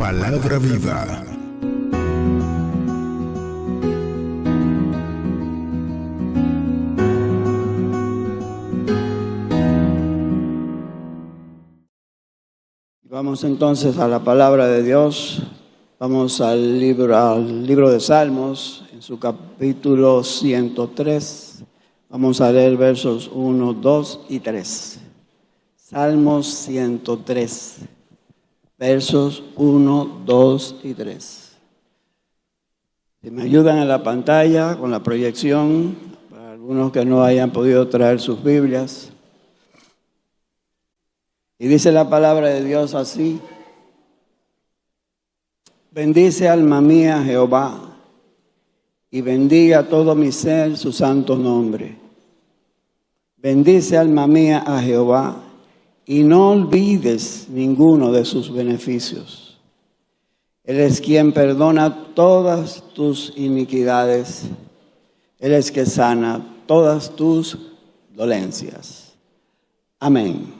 Palabra viva. Vamos entonces a la palabra de Dios. Vamos al libro de Salmos, en su capítulo 103. Vamos a leer versos 1, 2 y 3. Salmos 103, versos 1, 2 y 3. Si me ayudan en la pantalla con la proyección, para algunos que no hayan podido traer sus Biblias. Y dice la palabra de Dios así: bendice alma mía Jehová, y bendiga todo mi ser su santo nombre. Bendice alma mía a Jehová, y no olvides ninguno de sus beneficios. Él es quien perdona todas tus iniquidades. Él es que sana todas tus dolencias. Amén.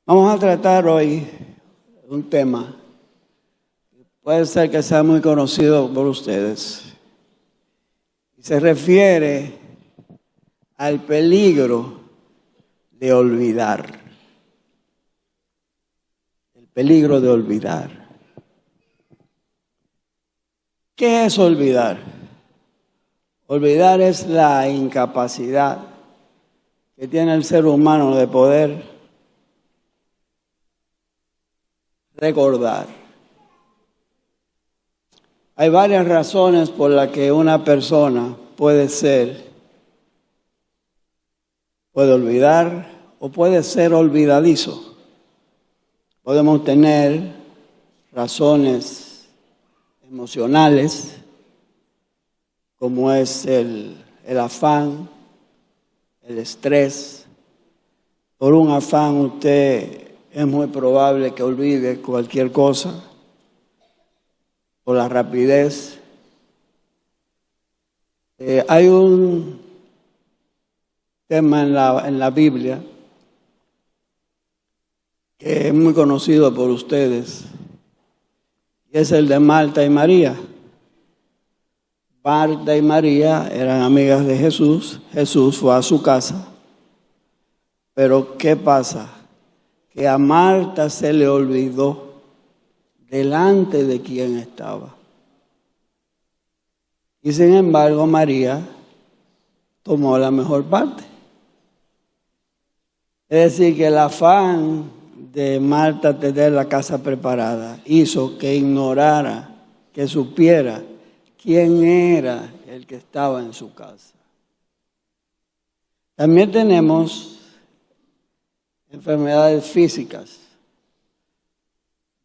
Vamos a tratar hoy un tema que puede ser que sea muy conocido por ustedes. Y se refiere al peligro de olvidar. El peligro de olvidar. ¿Qué es olvidar? Olvidar es la incapacidad que tiene el ser humano de poder recordar. Hay varias razones por las que una persona puede olvidar o puede ser olvidadizo. Podemos tener razones emocionales, como es el afán, el estrés. Por un afán usted es muy probable que olvide cualquier cosa, por la rapidez. Hay un tema en la Biblia que es muy conocido por ustedes, y es el de Marta y María. Marta y María eran amigas de Jesús. Jesús fue a su casa. Pero ¿qué pasa? Que a Marta se le olvidó delante de quién estaba. Y sin embargo, María tomó la mejor parte. Es decir, que el afán de Marta tener la casa preparada hizo que ignorara, que supiera quién era el que estaba en su casa. También tenemos enfermedades físicas,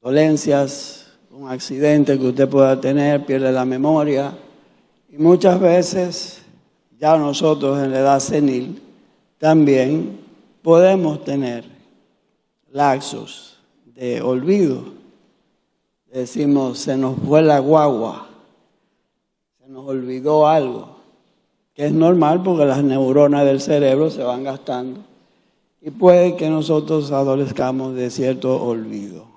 dolencias, un accidente que usted pueda tener, pierde la memoria. Y muchas veces, ya nosotros en la edad senil, también podemos tener lapsos de olvido. Decimos, se nos fue la guagua, se nos olvidó algo, que es normal porque las neuronas del cerebro se van gastando. Y puede que nosotros adolezcamos de cierto olvido.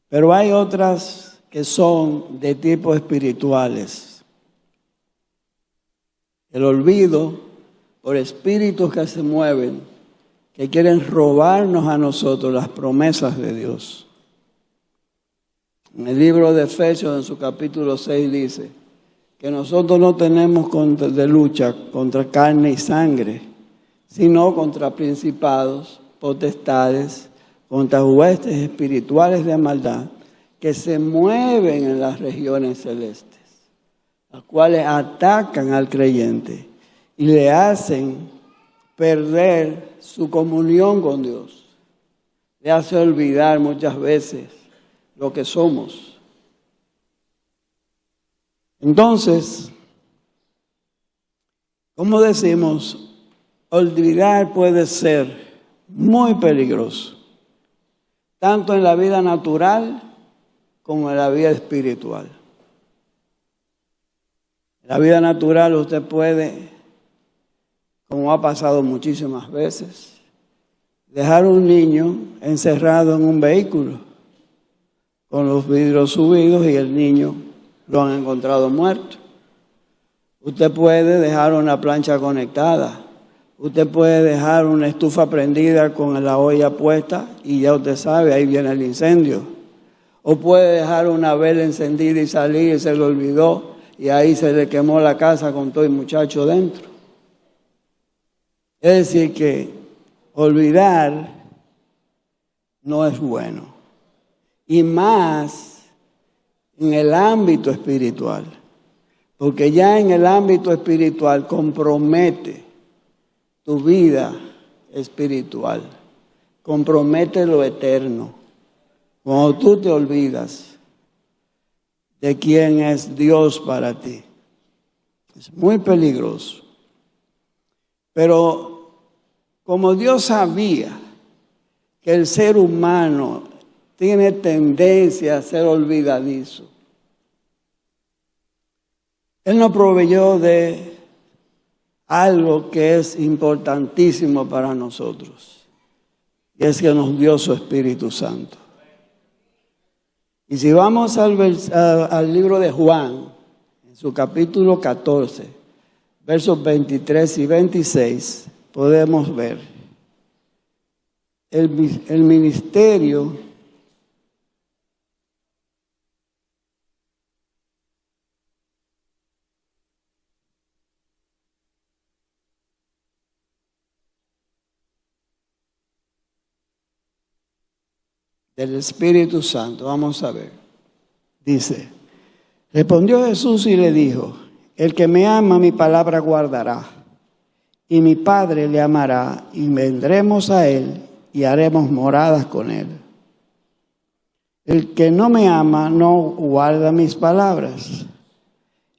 Pero hay otras que son de tipo espirituales. El olvido por espíritus que se mueven, que quieren robarnos a nosotros las promesas de Dios. En el libro de Efesios, en su capítulo 6, dice que nosotros no tenemos de lucha contra carne y sangre, sino contra principados, potestades, contra huestes espirituales de maldad que se mueven en las regiones celestes, las cuales atacan al creyente y le hacen perder su comunión con Dios. Le hace olvidar muchas veces lo que somos. Entonces, como decimos, olvidar puede ser muy peligroso, tanto en la vida natural como en la vida espiritual. En la vida natural usted puede, como ha pasado muchísimas veces, dejar un niño encerrado en un vehículo con los vidrios subidos y el niño lo han encontrado muerto. Usted puede dejar una plancha conectada. Usted puede dejar una estufa prendida con la olla puesta y ya usted sabe, ahí viene el incendio. O puede dejar una vela encendida y salir y se le olvidó y ahí se le quemó la casa con todo el muchacho dentro. Es decir que olvidar no es bueno. Y más en el ámbito espiritual. Porque ya en el ámbito espiritual compromete tu vida espiritual. Compromete lo eterno. Cuando tú te olvidas de quién es Dios para ti. Es muy peligroso. Pero como Dios sabía que el ser humano tiene tendencia a ser olvidadizo, Él nos proveyó de algo que es importantísimo para nosotros, y es que nos dio su Espíritu Santo. Y si vamos al libro de Juan, en su capítulo 14, versos 23 y 26, podemos ver el ministerio del Espíritu Santo. Vamos a ver. Dice, respondió Jesús y le dijo, el que me ama mi palabra guardará, y mi Padre le amará, y vendremos a él y haremos moradas con él. El que no me ama no guarda mis palabras,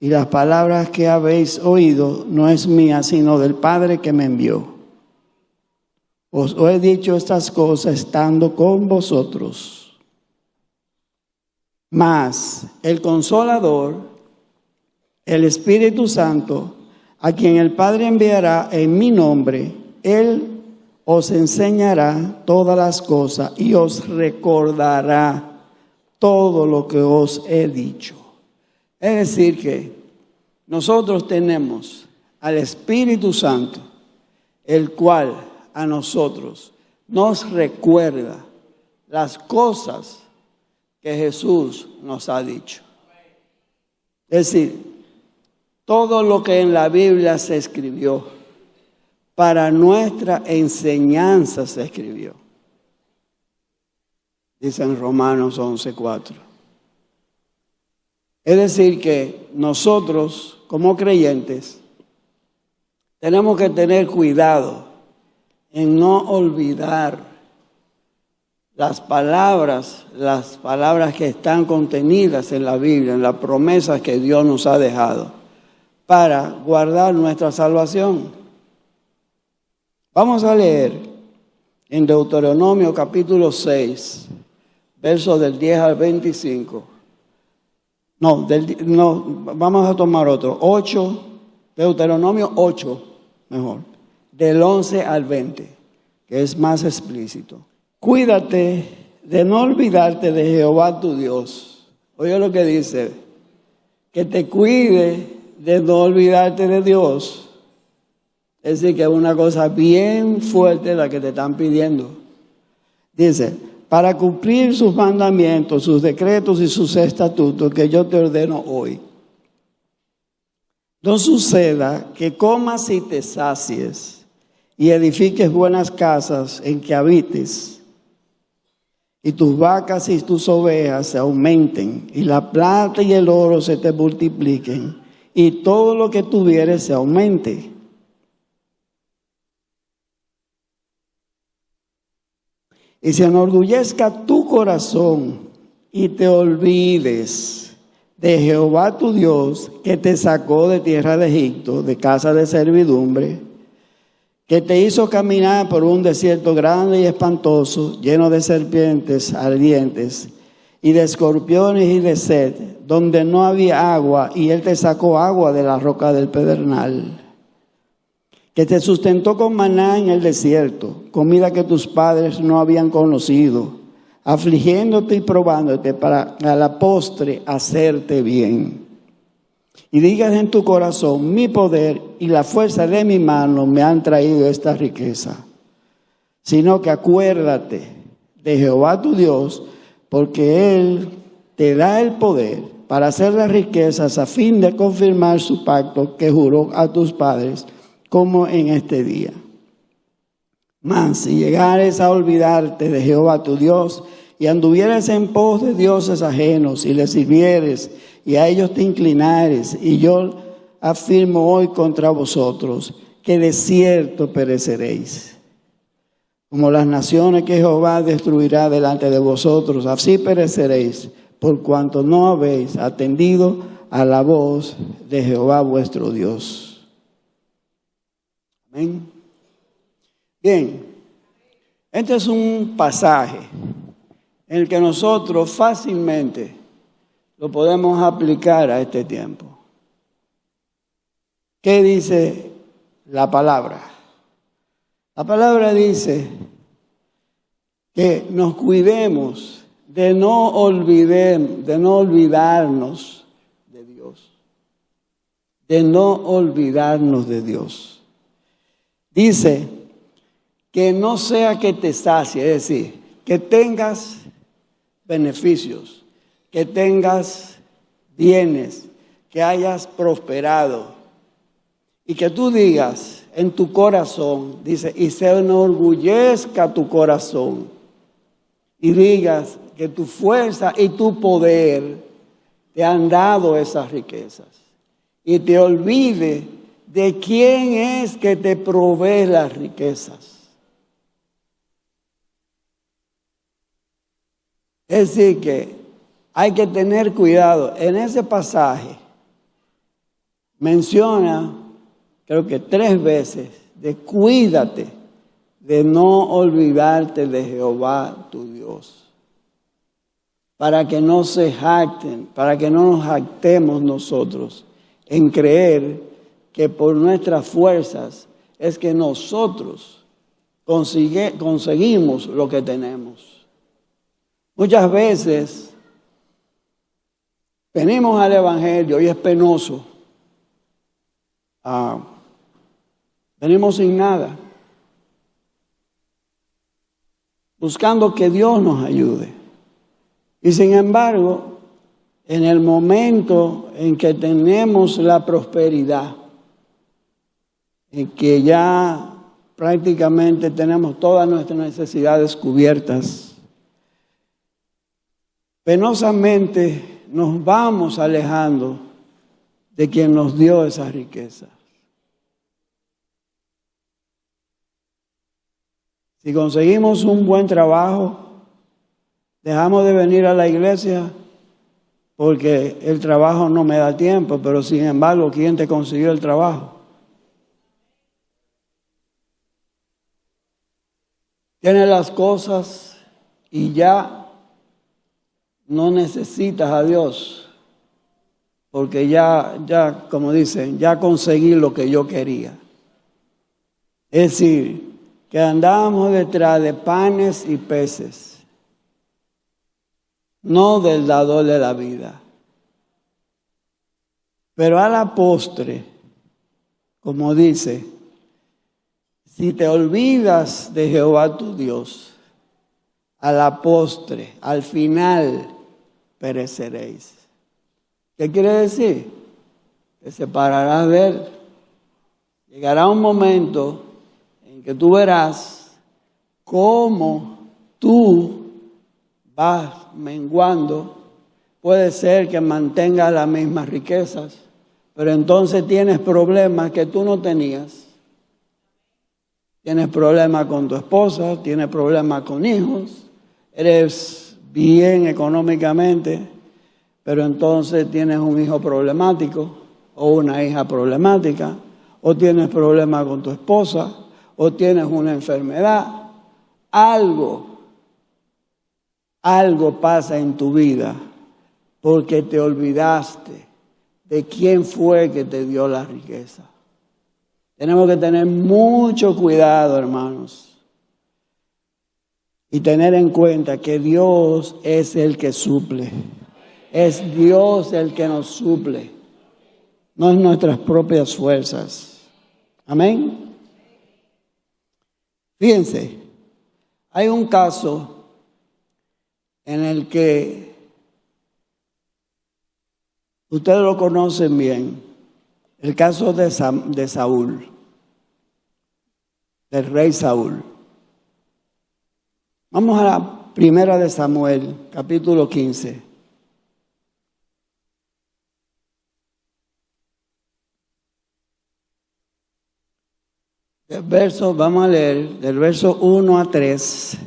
y las palabras que habéis oído no es mía, sino del Padre que me envió. Os he dicho estas cosas estando con vosotros. Mas el Consolador, el Espíritu Santo, a quien el Padre enviará en mi nombre, Él os enseñará todas las cosas y os recordará todo lo que os he dicho. Es decir que nosotros tenemos al Espíritu Santo, el cual a nosotros nos recuerda las cosas que Jesús nos ha dicho. Es decir, todo lo que en la Biblia se escribió, para nuestra enseñanza se escribió. Dice en Romanos 11:4. Es decir que nosotros, como creyentes, tenemos que tener cuidado en no olvidar las palabras que están contenidas en la Biblia, en las promesas que Dios nos ha dejado, para guardar nuestra salvación. Vamos a leer en Deuteronomio capítulo 6, versos del 10 al 25. Vamos a tomar otro. 8, Deuteronomio 8, mejor. Del 11 al 20, que es más explícito. Cuídate de no olvidarte de Jehová tu Dios. Oye lo que dice, que te cuide de no olvidarte de Dios. Es decir, que es una cosa bien fuerte la que te están pidiendo. Dice, para cumplir sus mandamientos, sus decretos y sus estatutos que yo te ordeno hoy. No suceda que comas y te sacies y edifiques buenas casas en que habites, y tus vacas y tus ovejas se aumenten, y la plata y el oro se te multipliquen, y todo lo que tuvieres se aumente. Y se enorgullezca tu corazón y te olvides de Jehová tu Dios, que te sacó de tierra de Egipto, de casa de servidumbre, que te hizo caminar por un desierto grande y espantoso, lleno de serpientes ardientes y de escorpiones y de sed, donde no había agua, y Él te sacó agua de la roca del pedernal. Que te sustentó con maná en el desierto, comida que tus padres no habían conocido, afligiéndote y probándote para a la postre hacerte bien. Y digas en tu corazón, mi poder y la fuerza de mi mano me han traído esta riqueza. Sino que acuérdate de Jehová tu Dios, porque Él te da el poder para hacer las riquezas a fin de confirmar su pacto que juró a tus padres, como en este día. Mas si llegares a olvidarte de Jehová tu Dios y anduvieres en pos de dioses ajenos y les sirvieres y a ellos te inclinares, y yo afirmo hoy contra vosotros que de cierto pereceréis. Como las naciones que Jehová destruirá delante de vosotros, así pereceréis, por cuanto no habéis atendido a la voz de Jehová vuestro Dios. Amén. Bien, este es un pasaje en el que nosotros fácilmente lo podemos aplicar a este tiempo. ¿Qué dice la palabra? La palabra dice que nos cuidemos de no olvidarnos de Dios. De no olvidarnos de Dios. Dice que no sea que te sacie, es decir, que tengas beneficios, que tengas bienes, que hayas prosperado y que tú digas en tu corazón, dice, y se enorgullezca tu corazón y digas que tu fuerza y tu poder te han dado esas riquezas y te olvide de quién es que te provee las riquezas. Es decir, que hay que tener cuidado. En ese pasaje menciona, creo que 3 veces, de cuídate de no olvidarte de Jehová tu Dios. Para que no se jacten, para que no nos jactemos nosotros en creer que por nuestras fuerzas es que nosotros conseguimos lo que tenemos. Muchas veces venimos al Evangelio y es penoso. Venimos sin nada, buscando que Dios nos ayude. Y sin embargo, en el momento en que tenemos la prosperidad, en que ya prácticamente tenemos todas nuestras necesidades cubiertas, penosamente nos vamos alejando de quien nos dio esa riqueza. Si conseguimos un buen trabajo, dejamos de venir a la iglesia porque el trabajo no me da tiempo, pero sin embargo, ¿quién te consiguió el trabajo? Tienes las cosas y ya no necesitas a Dios, porque ya, como dicen, ya conseguí lo que yo quería. Es decir, que andábamos detrás de panes y peces, no del dador de la vida. Pero a la postre, como dice, si te olvidas de Jehová tu Dios, a la postre, al final, pereceréis. ¿Qué quiere decir? Te separarás de Él. Llegará un momento en que tú verás cómo tú vas menguando. Puede ser que mantengas las mismas riquezas, pero entonces tienes problemas que tú no tenías. Tienes problemas con tu esposa, tienes problemas con hijos, eres bien económicamente, pero entonces tienes un hijo problemático o una hija problemática, o tienes problemas con tu esposa, o tienes una enfermedad. Algo pasa en tu vida porque te olvidaste de quién fue que te dio la riqueza. Tenemos que tener mucho cuidado, hermanos. y tener en cuenta que Dios es el que suple. Es Dios el que nos suple, no es nuestras propias fuerzas. Amén. Fíjense, hay un caso en el que ustedes lo conocen bien, el caso de Saúl, del rey Saúl. Vamos a la primera de Samuel, capítulo 15. Vamos a leer del verso 1 a 3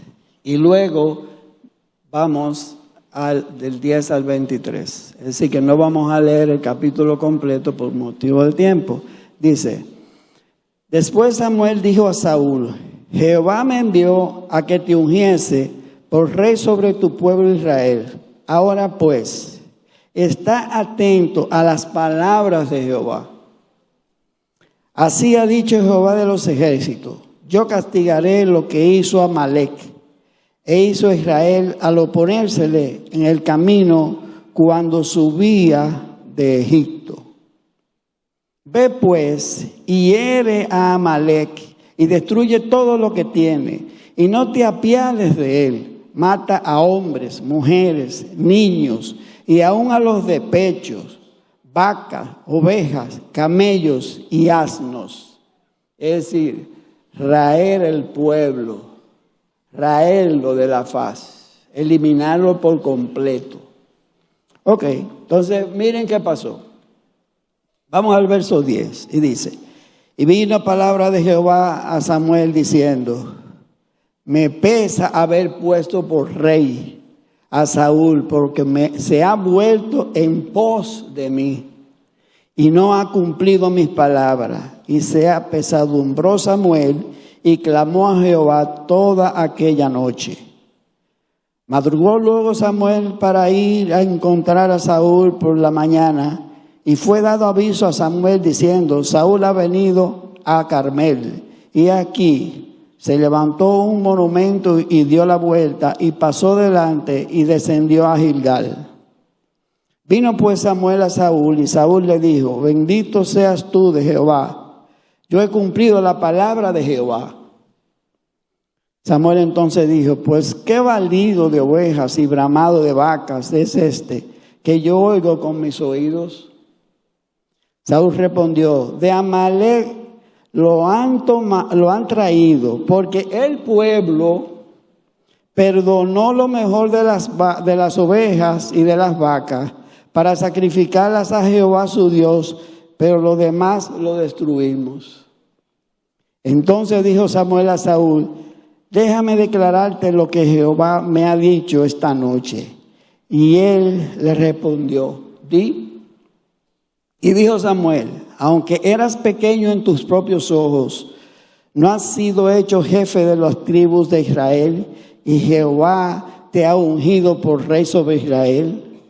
y luego vamos del 10 al 23. Es decir, que no vamos a leer el capítulo completo por motivo de tiempo. Dice, después Samuel dijo a Saúl, Jehová me envió a que te ungiese por rey sobre tu pueblo Israel. Ahora pues, está atento a las palabras de Jehová. Así ha dicho Jehová de los ejércitos, yo castigaré lo que hizo Amalec e hizo Israel al oponérsele en el camino cuando subía de Egipto. Ve pues y hiere a Amalec y destruye todo lo que tiene y no te apiades de él. Mata a hombres, mujeres, niños y aun a los de pechos, vacas, ovejas, camellos y asnos. Es decir, raer el pueblo, raerlo de la faz, eliminarlo por completo. Ok, entonces miren qué pasó. Vamos al verso 10 y dice, y vino palabra de Jehová a Samuel diciendo, me pesa haber puesto por rey a Saúl, porque se ha vuelto en pos de mí y no ha cumplido mis palabras. Y se apesadumbró Samuel y clamó a Jehová toda aquella noche. Madrugó luego Samuel para ir a encontrar a Saúl por la mañana, y fue dado aviso a Samuel diciendo, Saúl ha venido a Carmel, y aquí se levantó un monumento y dio la vuelta y pasó delante y descendió a Gilgal. Vino pues Samuel a Saúl y Saúl le dijo, bendito seas tú de Jehová, yo he cumplido la palabra de Jehová. Samuel entonces dijo, pues qué balido de ovejas y bramado de vacas es este que yo oigo con mis oídos. Saúl respondió, de Amalec lo han traído, porque el pueblo perdonó lo mejor de las ovejas y de las vacas para sacrificarlas a Jehová su Dios, pero lo demás lo destruimos. Entonces dijo Samuel a Saúl, déjame declararte lo que Jehová me ha dicho esta noche. Y él le respondió, di. Y dijo Samuel, aunque eras pequeño en tus propios ojos, no has sido hecho jefe de las tribus de Israel, y Jehová te ha ungido por rey sobre Israel.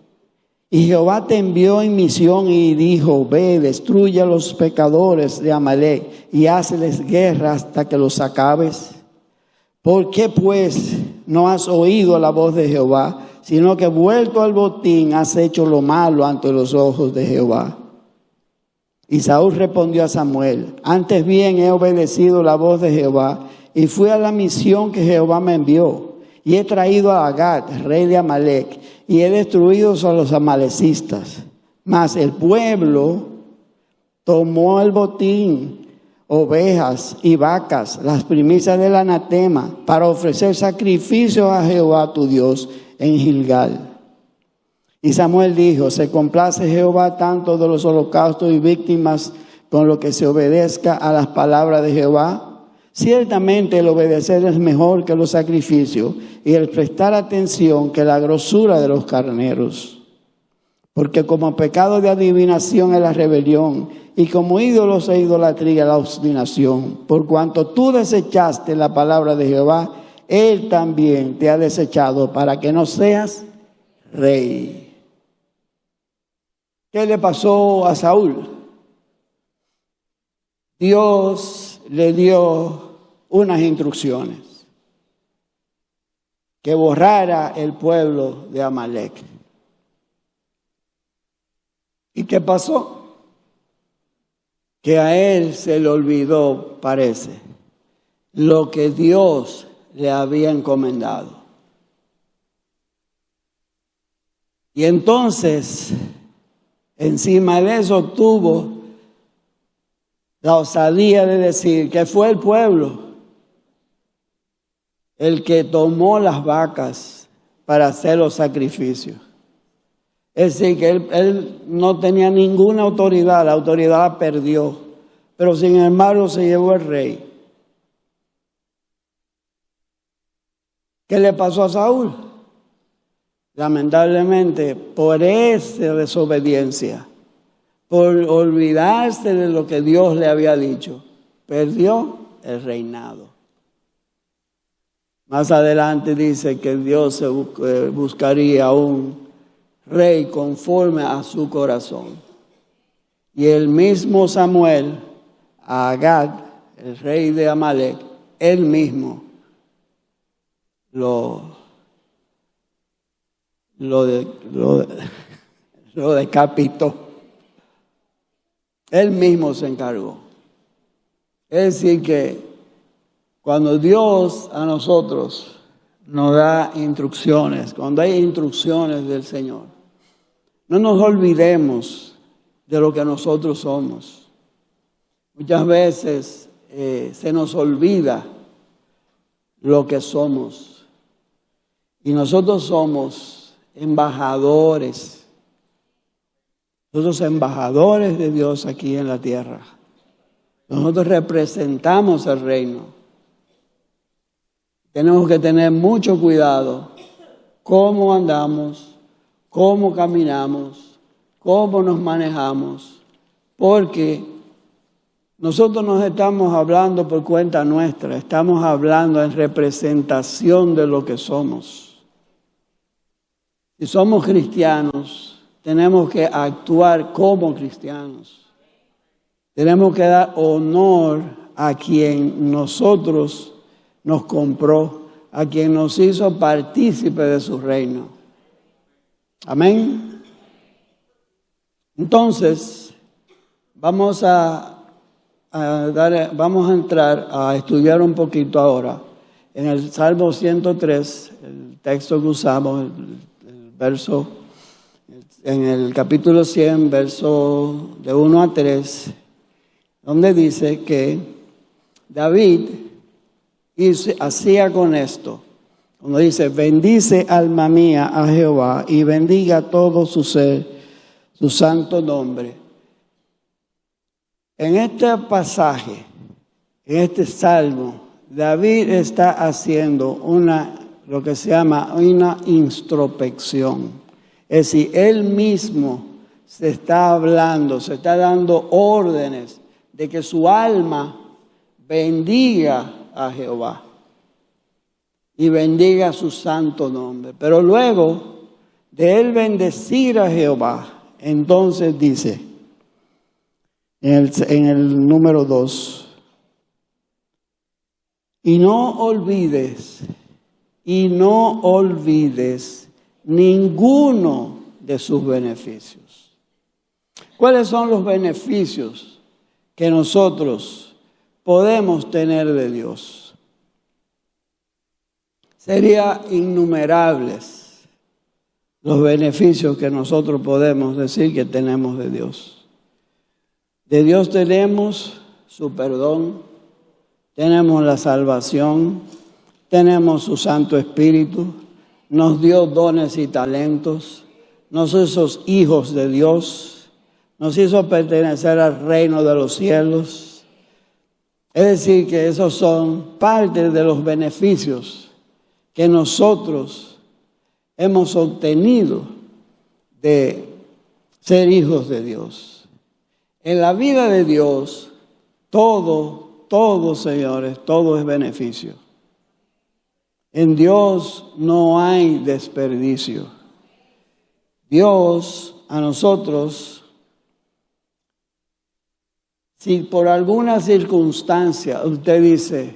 Y Jehová te envió en misión y dijo, ve, destruye a los pecadores de Amalec y hazles guerra hasta que los acabes. ¿Por qué pues no has oído la voz de Jehová, sino que vuelto al botín has hecho lo malo ante los ojos de Jehová? Y Saúl respondió a Samuel, antes bien he obedecido la voz de Jehová y fui a la misión que Jehová me envió. Y he traído a Agag, rey de Amalec, y he destruido a los amalecistas. Mas el pueblo tomó el botín, ovejas y vacas, las primicias del anatema, para ofrecer sacrificios a Jehová tu Dios en Gilgal. Y Samuel dijo, se complace Jehová tanto de los holocaustos y víctimas con lo que se obedezca a las palabras de Jehová. Ciertamente el obedecer es mejor que los sacrificios y el prestar atención que la grosura de los carneros. Porque como pecado de adivinación es la rebelión y como ídolos e idolatría la obstinación. Por cuanto tú desechaste la palabra de Jehová, Él también te ha desechado para que no seas rey. ¿Qué le pasó a Saúl? Dios le dio unas instrucciones. que borrara el pueblo de Amalek. ¿Y qué pasó? Que a él se le olvidó, parece, lo que Dios le había encomendado. Y entonces, encima de eso tuvo la osadía de decir que fue el pueblo el que tomó las vacas para hacer los sacrificios. Es decir, que él no tenía ninguna autoridad, la autoridad la perdió, pero sin embargo se llevó el rey. ¿Qué le pasó a Saúl? Lamentablemente, por esa desobediencia, por olvidarse de lo que Dios le había dicho, perdió el reinado. Más adelante dice que Dios buscaría un rey conforme a su corazón. Y el mismo Samuel, a Agag, el rey de Amalek, él mismo lo decapitó. Él mismo se encargó. Es decir que cuando Dios a nosotros nos da instrucciones, cuando hay instrucciones del Señor, no nos olvidemos de lo que nosotros somos. Muchas veces se nos olvida lo que somos. Y nosotros somos embajadores. Nosotros embajadores de Dios aquí en la tierra. Nosotros representamos el reino. Tenemos que tener mucho cuidado cómo andamos, cómo caminamos, cómo nos manejamos, porque nosotros nos estamos hablando por cuenta nuestra, estamos hablando en representación de lo que somos. Si somos cristianos, tenemos que actuar como cristianos. Tenemos que dar honor a quien nosotros nos compró, a quien nos hizo partícipe de su reino. Amén. Entonces, vamos a entrar a estudiar un poquito ahora en el Salmo 103, el texto que usamos, el verso, en el capítulo 100, verso de 1 a 3, donde dice que David hacía con esto, cuando dice, bendice alma mía a Jehová y bendiga todo su ser, su santo nombre. En este pasaje, en este salmo, David está haciendo lo que se llama una introspección. Es decir, él mismo se está hablando, se está dando órdenes de que su alma bendiga a Jehová y bendiga su santo nombre. Pero luego de él bendecir a Jehová, entonces dice en el número 2, y no olvides ninguno de sus beneficios. ¿Cuáles son los beneficios que nosotros podemos tener de Dios? Serían innumerables los beneficios que nosotros podemos decir que tenemos de Dios. De Dios tenemos su perdón, tenemos la salvación, tenemos su Santo Espíritu, nos dio dones y talentos, nos hizo hijos de Dios, nos hizo pertenecer al reino de los cielos. Es decir, que esos son parte de los beneficios que nosotros hemos obtenido de ser hijos de Dios. En la vida de Dios, todo, señores, todo es beneficio. En Dios no hay desperdicio. Dios a nosotros, si por alguna circunstancia usted dice,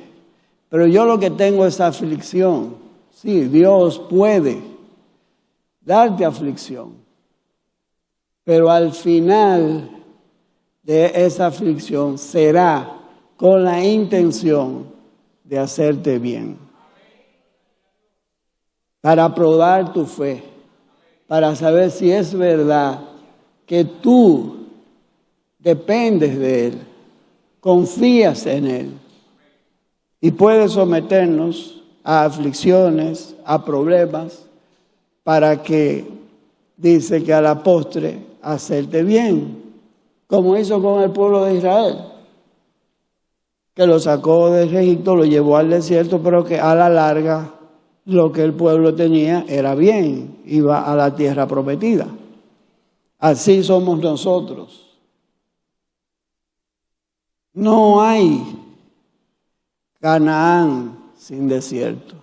pero yo lo que tengo es aflicción. Sí, Dios puede darte aflicción, pero al final de esa aflicción será con la intención de hacerte bien, para probar tu fe, para saber si es verdad que tú dependes de Él, confías en Él y puedes someternos a aflicciones, a problemas, para que, dice que a la postre, hacerte bien, como hizo con el pueblo de Israel, que lo sacó de Egipto, lo llevó al desierto, pero que a la larga lo que el pueblo tenía era bien, iba a la tierra prometida. Así somos nosotros. No hay Canaán sin desierto.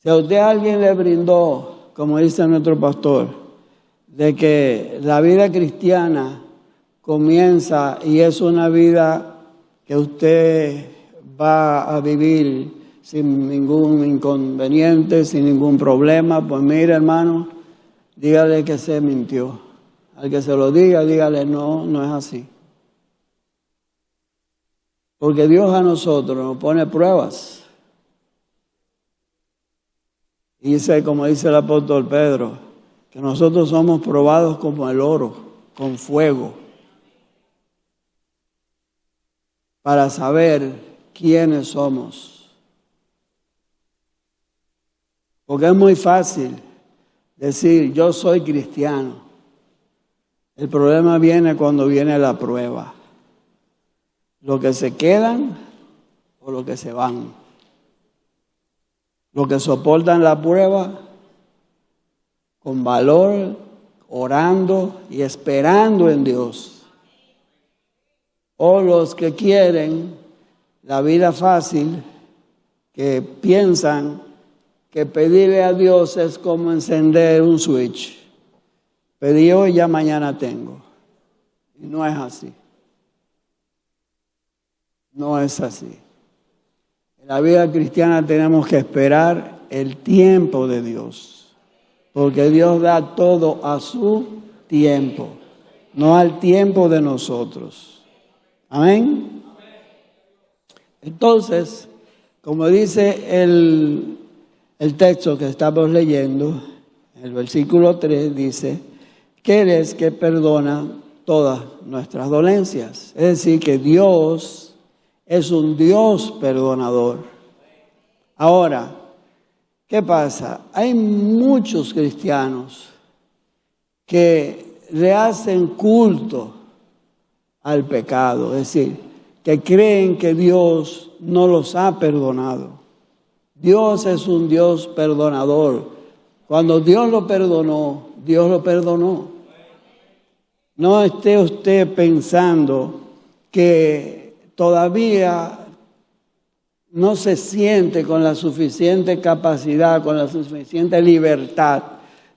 Si a usted alguien le brindó, como dice nuestro pastor, de que la vida cristiana comienza y es una vida que usted va a vivir sin ningún inconveniente, sin ningún problema, pues mire, hermano, dígale que se mintió. Al que se lo diga, dígale no, no es así. Porque Dios a nosotros nos pone pruebas. Y dice, como dice el apóstol Pedro, que nosotros somos probados como el oro, con fuego, para saber quiénes somos. Porque es muy fácil decir, yo soy cristiano. El problema viene cuando viene la prueba. Los que se quedan o los que se van. Los que soportan la prueba con valor, orando y esperando en Dios. O los que quieren la vida fácil, que piensan que pedirle a Dios es como encender un switch. Pedí hoy, ya mañana tengo. Y no es así. No es así. En la vida cristiana tenemos que esperar el tiempo de Dios, porque Dios da todo a su tiempo, no al tiempo de nosotros. Amén. Entonces, como dice el texto que estamos leyendo, el versículo 3 dice, que Él es que perdona todas nuestras dolencias. Es decir, que Dios es un Dios perdonador. Ahora, ¿qué pasa? Hay muchos cristianos que le hacen culto al pecado, es decir, que creen que Dios no los ha perdonado. Dios es un Dios perdonador. Cuando Dios lo perdonó, Dios lo perdonó. No esté usted pensando que todavía no se siente con la suficiente capacidad, con la suficiente libertad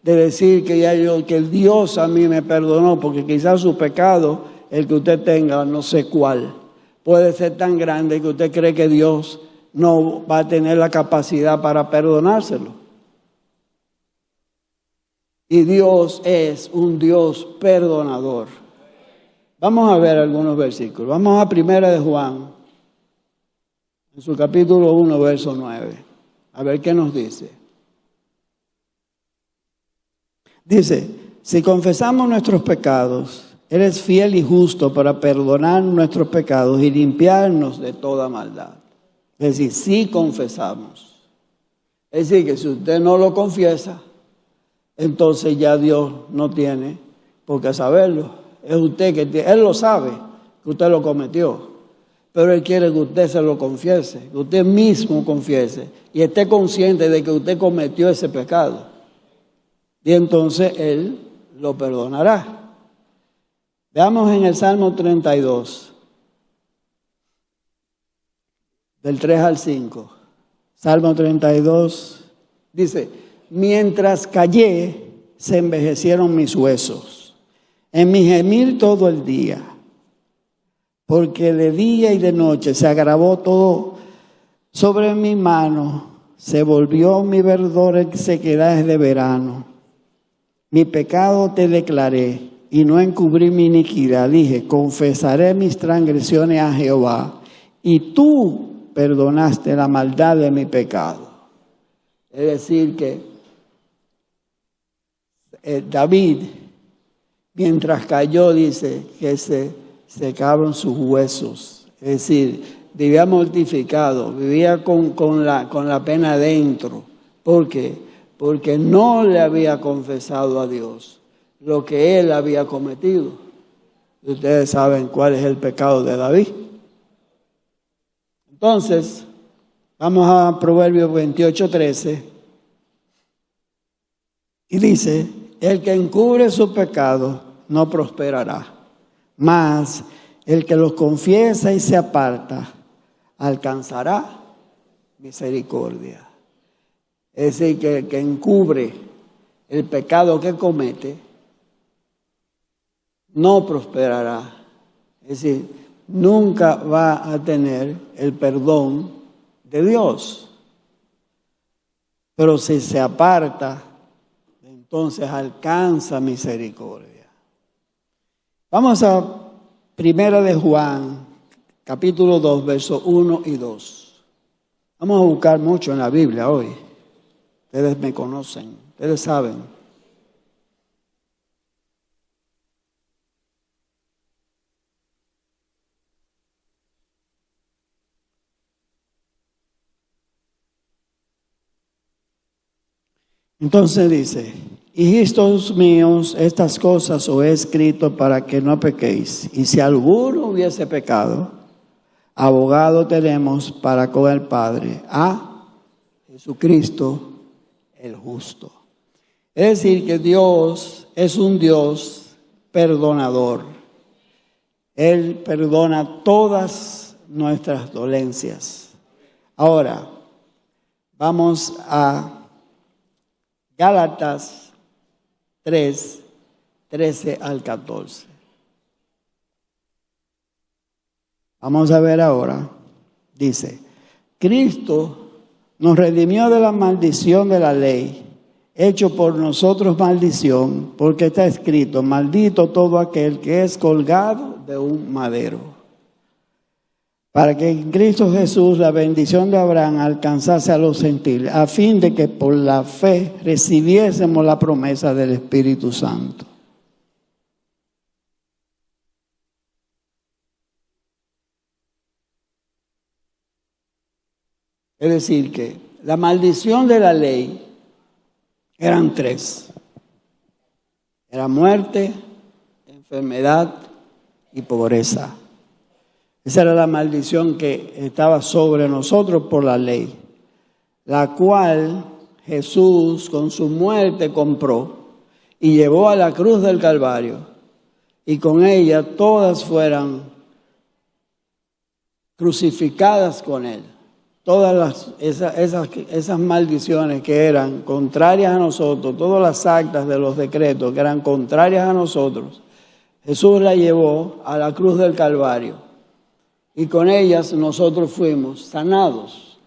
de decir que el Dios a mí me perdonó, porque quizás su pecado, el que usted tenga, no sé cuál, puede ser tan grande que usted cree que Dios no va a tener la capacidad para perdonárselo. Y Dios es un Dios perdonador. Vamos a ver algunos versículos. Vamos a 1 de Juan, en su capítulo 1, verso 9. A ver qué nos dice. Dice, si confesamos nuestros pecados, Él es fiel y justo para perdonar nuestros pecados y limpiarnos de toda maldad. Es decir, si confesamos. Es decir, que si usted no lo confiesa, entonces ya Dios no tiene por qué saberlo. Es usted Él lo sabe, que usted lo cometió, pero Él quiere que usted se lo confiese, que usted mismo confiese y esté consciente de que usted cometió ese pecado. Y entonces Él lo perdonará. Veamos en el Salmo 32, del 3 al 5. Salmo 32 dice, mientras callé, se envejecieron mis huesos. En mi gemir todo el día, porque de día y de noche se agravó todo sobre mi mano, se volvió mi verdor en sequedad de verano. Mi pecado te declaré y no encubrí mi iniquidad. Dije, confesaré mis transgresiones a Jehová y tú perdonaste la maldad de mi pecado. Es decir que David, mientras cayó, dice que se secaron sus huesos. Es decir, vivía mortificado, vivía con la pena dentro. ¿Por qué? Porque no le había confesado a Dios lo que él había cometido. Y ustedes saben cuál es el pecado de David. Entonces, vamos a Proverbios 28:13. Y dice, el que encubre su pecado no prosperará, mas el que los confiesa y se aparta alcanzará misericordia. Es decir, que el que encubre el pecado que comete no prosperará. Es decir, nunca va a tener el perdón de Dios. Pero si se aparta, entonces alcanza misericordia. Vamos a Primera de Juan, capítulo 2, versos 1 y 2. Vamos a buscar mucho en la Biblia hoy. Ustedes me conocen, ustedes saben. Entonces dice, hijitos míos, estas cosas os he escrito para que no pequéis. Y si alguno hubiese pecado, abogado tenemos para con el Padre, a Jesucristo el justo. Es decir, que Dios es un Dios perdonador. Él perdona todas nuestras dolencias. Ahora, vamos a Gálatas 3, 13 al 14. Vamos a ver ahora. Dice, Cristo nos redimió de la maldición de la ley, hecho por nosotros maldición, porque está escrito, maldito todo aquel que es colgado de un madero. Para que en Cristo Jesús la bendición de Abraham alcanzase a los gentiles, a fin de que por la fe recibiésemos la promesa del Espíritu Santo. Es decir, que la maldición de la ley eran tres. Era muerte, enfermedad y pobreza. Esa era la maldición que estaba sobre nosotros por la ley, la cual Jesús con su muerte compró y llevó a la cruz del Calvario, y con ella todas fueran crucificadas con él. Todas esas maldiciones que eran contrarias a nosotros, todas las actas de los decretos que eran contrarias a nosotros, Jesús la llevó a la cruz del Calvario. Y con ellas nosotros fuimos sanados.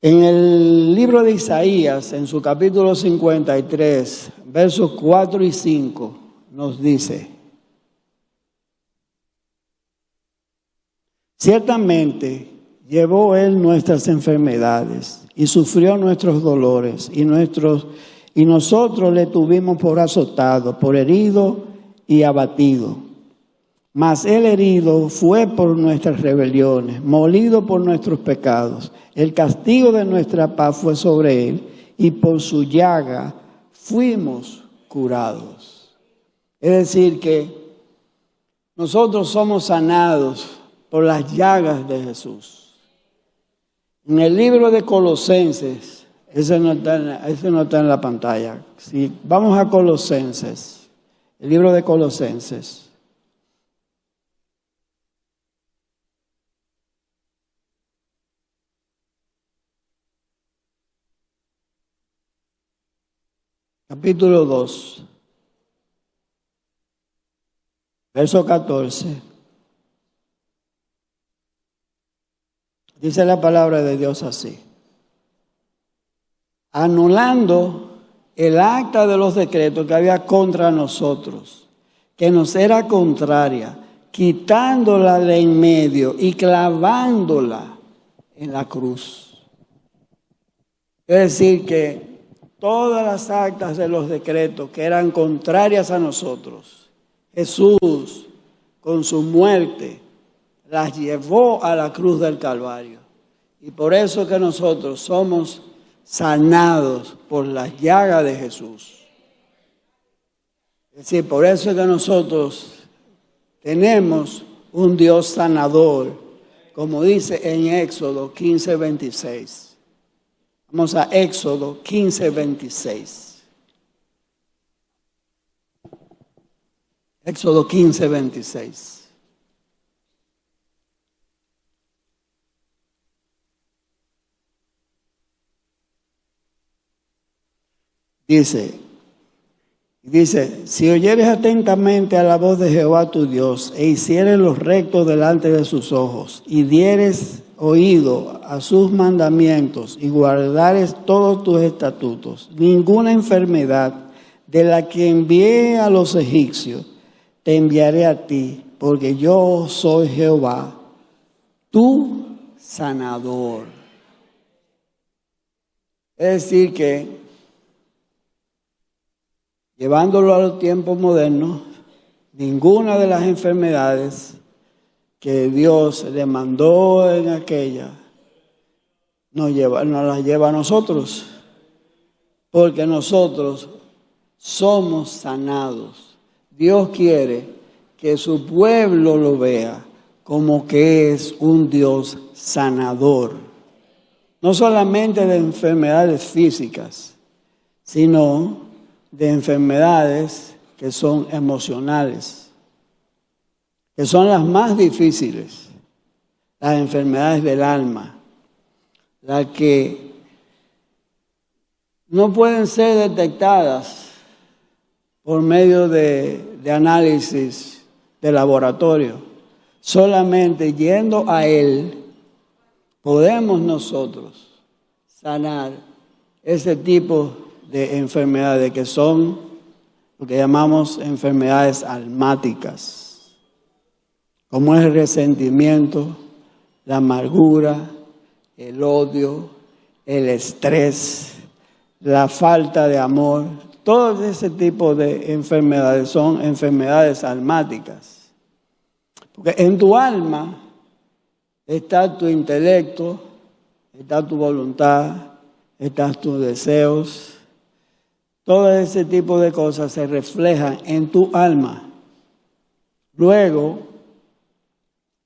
En el libro de Isaías, en su capítulo 53, versos 4 y 5, nos dice, ciertamente llevó él nuestras enfermedades y sufrió nuestros dolores, y nosotros le tuvimos por azotado, por herido y abatido. Mas él herido fue por nuestras rebeliones, molido por nuestros pecados. El castigo de nuestra paz fue sobre él, y por su llaga fuimos curados. Es decir, que nosotros somos sanados por las llagas de Jesús. En el libro de Colosenses, ese no está en la pantalla. Si vamos a Colosenses, el libro de Colosenses. Capítulo 2, verso 14. Dice la palabra de Dios así: anulando el acta de los decretos que había contra nosotros, que nos era contraria, quitándola de en medio y clavándola en la cruz. Es decir, que todas las actas de los decretos que eran contrarias a nosotros, Jesús, con su muerte, las llevó a la cruz del Calvario. Y por eso que nosotros somos sanados por las llagas de Jesús. Es decir, por eso que nosotros tenemos un Dios sanador, como dice en Éxodo 15:26. Vamos a Éxodo 15:26. Éxodo 15:26. Dice, si oyeres atentamente a la voz de Jehová tu Dios, e hicieres lo recto delante de sus ojos, y dieres oído a sus mandamientos, y guardares todos tus estatutos, ninguna enfermedad de la que envié a los egipcios, te enviaré a ti, porque yo soy Jehová, tu sanador. Es decir que, llevándolo a los tiempos modernos, ninguna de las enfermedades que Dios le mandó en aquella nos las lleva a nosotros, porque nosotros somos sanados. Dios quiere que su pueblo lo vea como que es un Dios sanador, no solamente de enfermedades físicas, sino de enfermedades que son emocionales, que son las más difíciles, las enfermedades del alma, las que no pueden ser detectadas por medio de análisis de laboratorio. Solamente yendo a Él podemos nosotros sanar ese tipo de enfermedades que son lo que llamamos enfermedades almáticas, como es el resentimiento, la amargura, el odio, el estrés, la falta de amor. Todo ese tipo de enfermedades son enfermedades almáticas. Porque en tu alma está tu intelecto, está tu voluntad, están tus deseos. Todo ese tipo de cosas se reflejan en tu alma. Luego,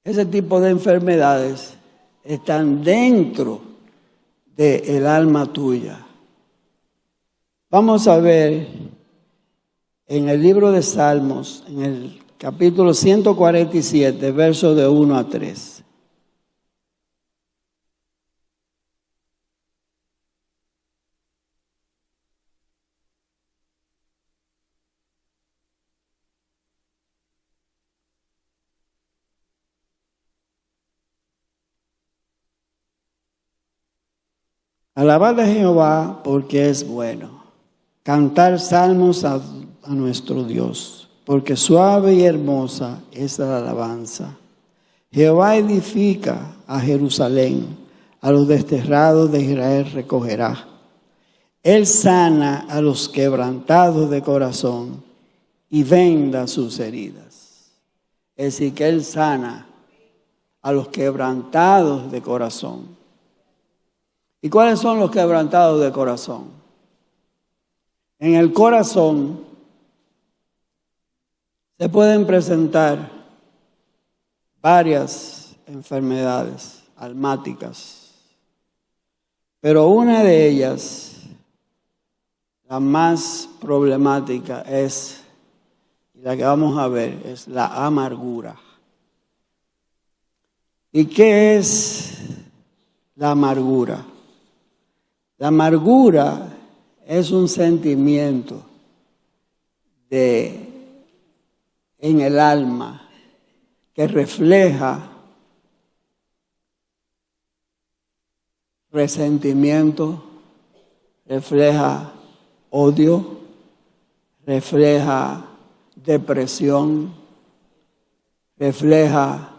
ese tipo de enfermedades están dentro del alma tuya. Vamos a ver en el libro de Salmos, en el capítulo 147, versos de 1 a 3. Alabad a Jehová porque es bueno. Cantar salmos a nuestro Dios, porque suave y hermosa es la alabanza. Jehová edifica a Jerusalén, a los desterrados de Israel recogerá. Él sana a los quebrantados de corazón y venda sus heridas. Es decir, que Él sana a los quebrantados de corazón. ¿Y cuáles son los quebrantados de corazón? En el corazón se pueden presentar varias enfermedades almáticas, pero una de ellas, la más problemática es, y la que vamos a ver, es la amargura. ¿Y qué es la amargura? La amargura es un sentimiento en el alma que refleja resentimiento, refleja odio, refleja depresión, refleja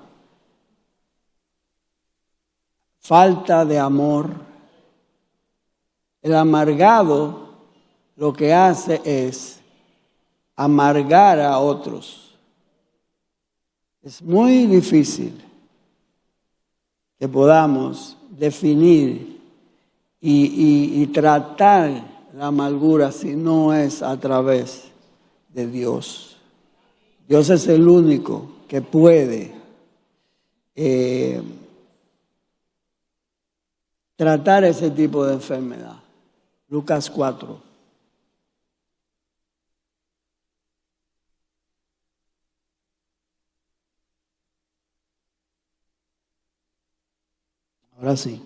falta de amor. El amargado lo que hace es amargar a otros. Es muy difícil que podamos definir y tratar la amargura si no es a través de Dios. Dios es el único que puede tratar ese tipo de enfermedad. Lucas 4. Ahora sí.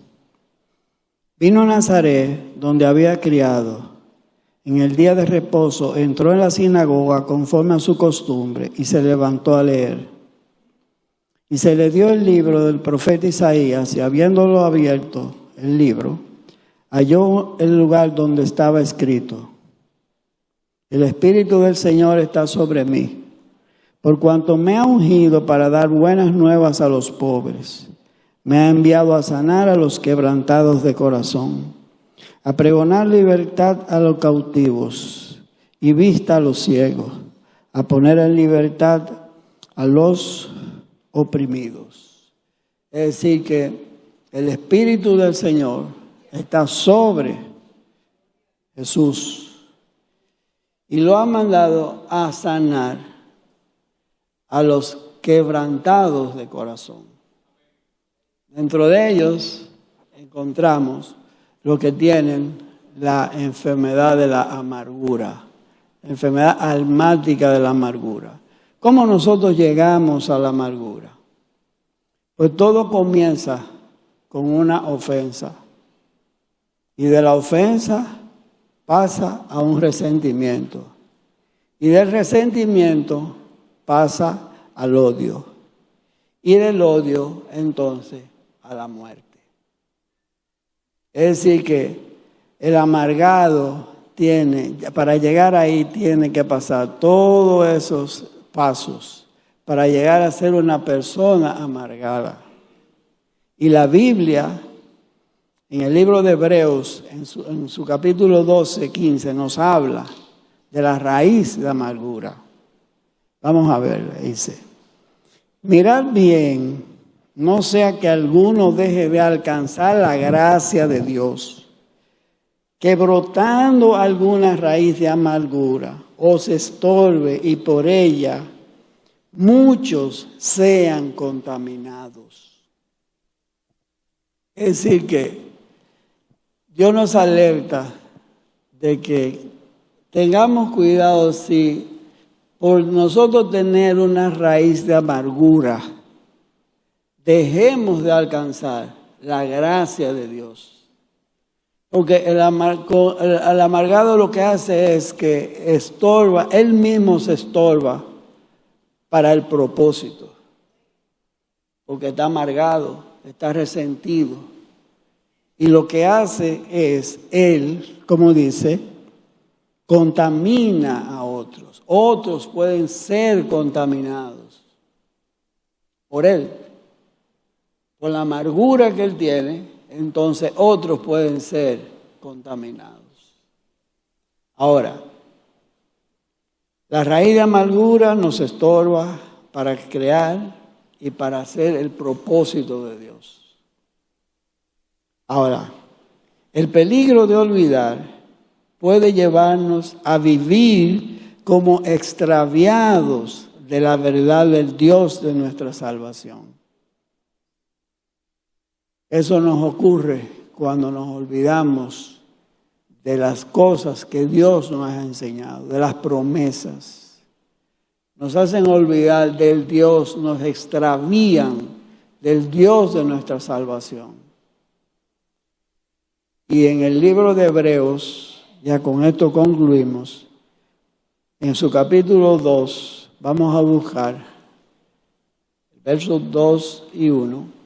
Vino a Nazaret, donde había criado. En el día de reposo entró en la sinagoga conforme a su costumbre y se levantó a leer. Y se le dio el libro del profeta Isaías y habiéndolo abierto el libro, halló el lugar donde estaba escrito: el Espíritu del Señor está sobre mí, por cuanto me ha ungido para dar buenas nuevas a los pobres. Me ha enviado a sanar a los quebrantados de corazón, a pregonar libertad a los cautivos y vista a los ciegos, a poner en libertad a los oprimidos. Es decir, que el Espíritu del Señor está sobre Jesús y lo ha mandado a sanar a los quebrantados de corazón. Dentro de ellos encontramos los que tienen la enfermedad de la amargura, la enfermedad almática de la amargura. ¿Cómo nosotros llegamos a la amargura? Pues todo comienza con una ofensa. Y de la ofensa pasa a un resentimiento. Y del resentimiento pasa al odio. Y del odio, entonces, a la muerte. Es decir, que el amargado para llegar ahí, tiene que pasar todos esos pasos para llegar a ser una persona amargada. Y la Biblia, en el libro de Hebreos, en su capítulo 12, 15, nos habla de la raíz de la amargura. Vamos a ver, dice: mirad bien, no sea que alguno deje de alcanzar la gracia de Dios, que brotando alguna raíz de amargura os estorbe y por ella muchos sean contaminados. Es decir, que Dios nos alerta de que tengamos cuidado si por nosotros tener una raíz de amargura dejemos de alcanzar la gracia de Dios. Porque el amargado lo que hace es que estorba, él mismo se estorba para el propósito. Porque está amargado, está resentido. Y lo que hace es, él, como dice, contamina a otros. Otros pueden ser contaminados por él. Por la amargura que él tiene, entonces otros pueden ser contaminados. Ahora, la raíz de amargura nos estorba para crear y para hacer el propósito de Dios. Ahora, el peligro de olvidar puede llevarnos a vivir como extraviados de la verdad del Dios de nuestra salvación. Eso nos ocurre cuando nos olvidamos de las cosas que Dios nos ha enseñado, de las promesas. Nos hacen olvidar del Dios, nos extravían del Dios de nuestra salvación. Y en el libro de Hebreos, ya con esto concluimos, en su capítulo 2, vamos a buscar versos 2 y 1.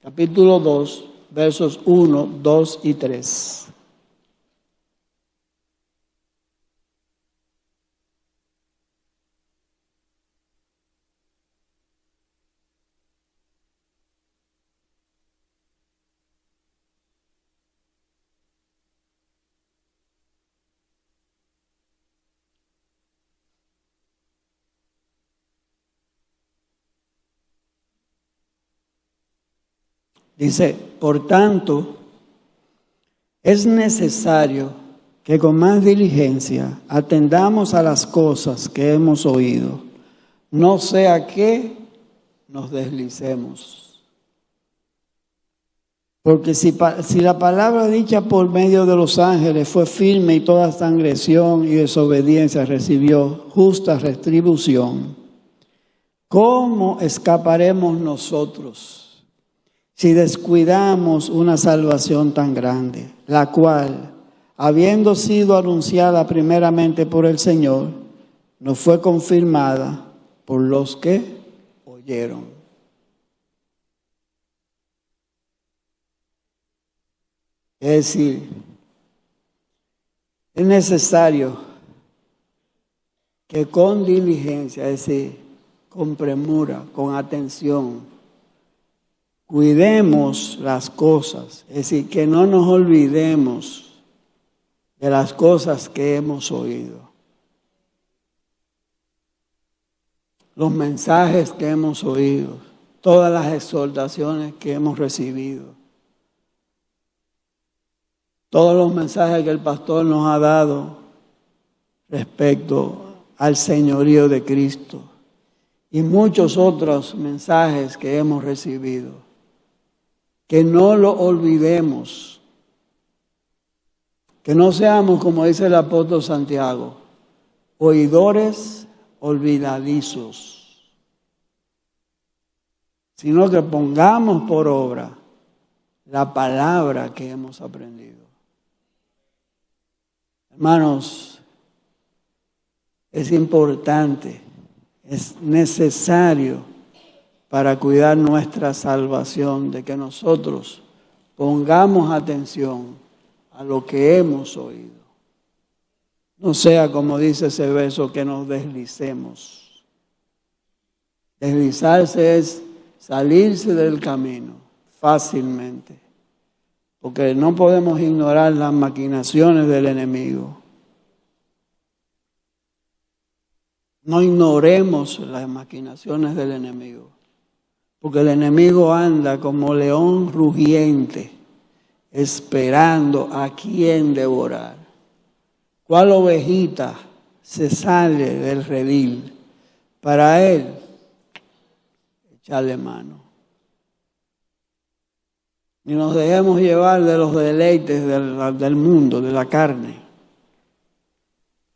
Capítulo 2, versos 1, 2 y 3. Dice, por tanto, es necesario que con más diligencia atendamos a las cosas que hemos oído, no sea que nos deslicemos. Porque si la palabra dicha por medio de los ángeles fue firme y toda transgresión y desobediencia recibió justa retribución, ¿cómo escaparemos nosotros si descuidamos una salvación tan grande, la cual, habiendo sido anunciada primeramente por el Señor, nos fue confirmada por los que oyeron? Es decir, es necesario que con diligencia, es decir, con premura, con atención, cuidemos las cosas, es decir, que no nos olvidemos de las cosas que hemos oído, los mensajes que hemos oído, todas las exhortaciones que hemos recibido, todos los mensajes que el pastor nos ha dado respecto al señorío de Cristo y muchos otros mensajes que hemos recibido. Que no lo olvidemos, que no seamos, como dice el apóstol Santiago, oidores olvidadizos, sino que pongamos por obra la palabra que hemos aprendido. Hermanos, es importante, es necesario para cuidar nuestra salvación, de que nosotros pongamos atención a lo que hemos oído. No sea, como dice ese verso, que nos deslicemos. Deslizarse es salirse del camino fácilmente, porque no podemos ignorar las maquinaciones del enemigo. No ignoremos las maquinaciones del enemigo. Porque el enemigo anda como león rugiente, esperando a quien devorar. ¿Cuál ovejita se sale del redil para él echarle mano? Ni nos dejemos llevar de los deleites del mundo, de la carne.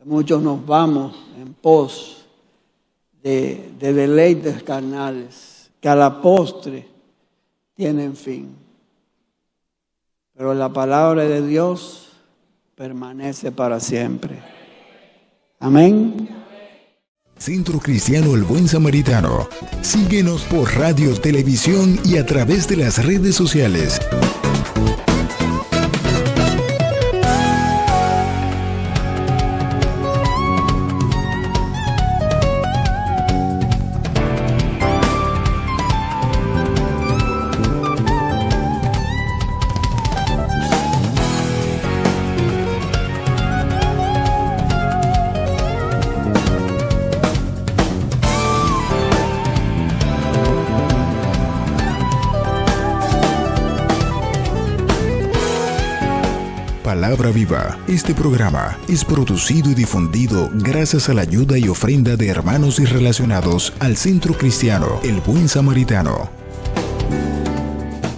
Muchos nos vamos en pos de deleites carnales, que a la postre tienen fin. Pero la palabra de Dios permanece para siempre. Amén. Centro Cristiano El Buen Samaritano. Síguenos por radio, televisión y a través de las redes sociales. Palabra Viva. Este programa es producido y difundido gracias a la ayuda y ofrenda de hermanos y relacionados al Centro Cristiano El Buen Samaritano.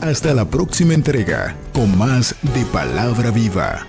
Hasta la próxima entrega con más de Palabra Viva.